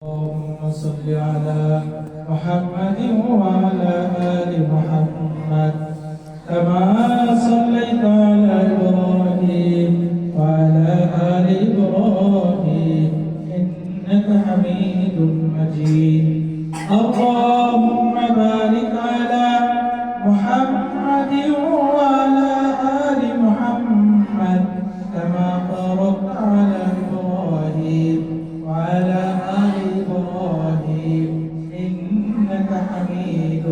اللهم صل على محمد وعلى آل محمد كما صليت على إبراهيم وعلى آل إبراهيم إنك حميد مجيد. اللهم بارك على محمد وعلى آل محمد كما باركت على إبراهيم وعلى آل إبراهيم إنك حميد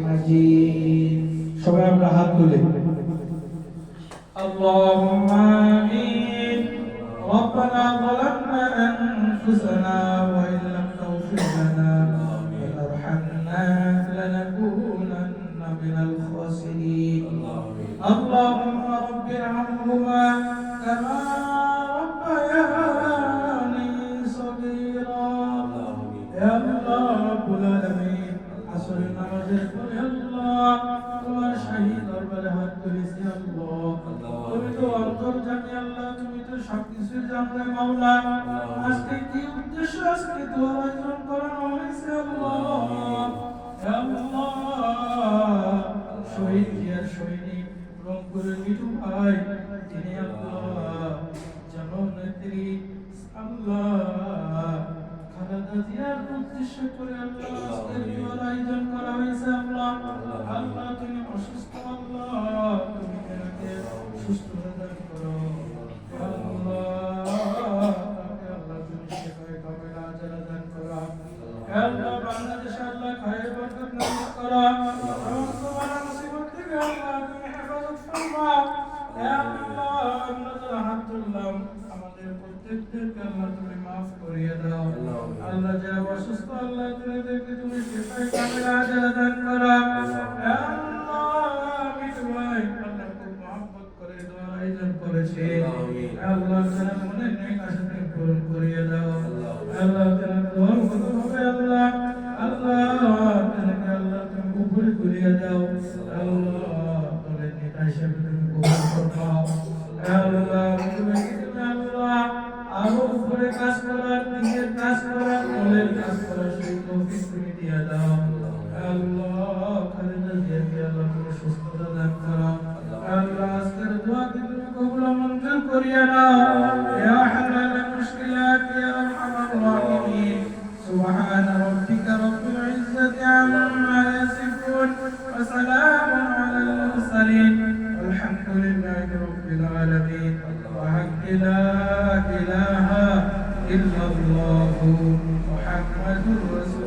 مجيد. সবাই আমরা হাত তুলে اللهم آمين. ربنا ظلمنا أنفسنا وإن لم تغفر لنا وترحمنا لنكونن من الخاسرين. اللهم رب ارحمهما كما ربياني صغيرا. يا الله رب العالمين আসর নামাজের পরে আল্লাহ তোমার শাহী দরবারে হাত তুলেছি আল্লাহ। তুমি তো অন্তর্যামী আল্লাহ, তুমি তো সবকিছু জানতে মাওলা। আজকে কি উদ্দেশ্য আজকে দোয়া আয়োজন করানো হয়েছে আল্লাহ। ইয়া আল্লাহ শহীদ জিয়ার সৈনিক রংপুরের মিঠু ভাই তিনি আল্লাহ জননেত্রী আল্লাহ খালেদা জিয়ার উদ্দেশ্য করে আল্লাহ আজকের দোয়ার আয়োজন করা হয়েছে আল্লাহ। আল্লাহ তুমি অসুস্থ আল্লাহ, তুমি তাকে সুস্থতা দান করো আল্লাহ। তাকে আল্লাহ তুমি শেফায়ে কামিলা আজলা দান করো আল্লাহ। বাংলাদেশ আল্লাহ খায়ের বরকত নাযিল করো। তোমার মুসিবত থেকে আল্লাহ তুমি হেফাজত ফরমাও ইয়া আল্লাহ। আমরা যারা হাত তুললাম আমাদের প্রত্যেককে আল্লাহ তুমি মাফ করিয়ে দাও আল্লাহ। যারা অসুস্থ আল্লাহ তুমি শেফায়ে কামিলা আজলা দান করো ইয়া আল্লাহ। মিঠু ভাই আল্লাহ খুব মহব্বত করে দোয়া আয়োজন করেছে আল্লাহ। যারা মনে নেক আশা তুমি পূরণ করিয়ে দাও আল্লাহ। যারা দোয়ার কথা হবে আল্লাহ আল্লাহ তাদেরকে আল্লাহ তুমি কবুল করিয়ে দাও আল্লাহ। তোদের নেতা হিসেবে তুমি কবুল করো আল্লাহ। তুমি আল্লাহ আরো উপরে কাজ করার, নিজের কাজ করার, দলের কাজ করার সেই তৌফিক তুমি দিয়ে দাও আল্লাহ। খালেদা জিয়াকে আল্লাহ তুমি সুস্থতা দান করো আল্লাহ। আজকের দোয়াকে তুমি কবুল মঞ্জুর করিয়ে নাও ইয়া হালাল মুশকিলাত ইয়া আরহামার রাহিমিন। সুবহান রাব্বিকা রাব্বিল ইজ্জাতি আম্মা ইয়াসিফুন ওয়া সালামুন আলাল মুরসালিন ওয়ালহামদুলিল্লাহি রাব্বিল আলামিন। ওয়া লা ইলাহা ইল্লাল্লাহু মুহাম্মাদুর রাসূলুল্লাহ।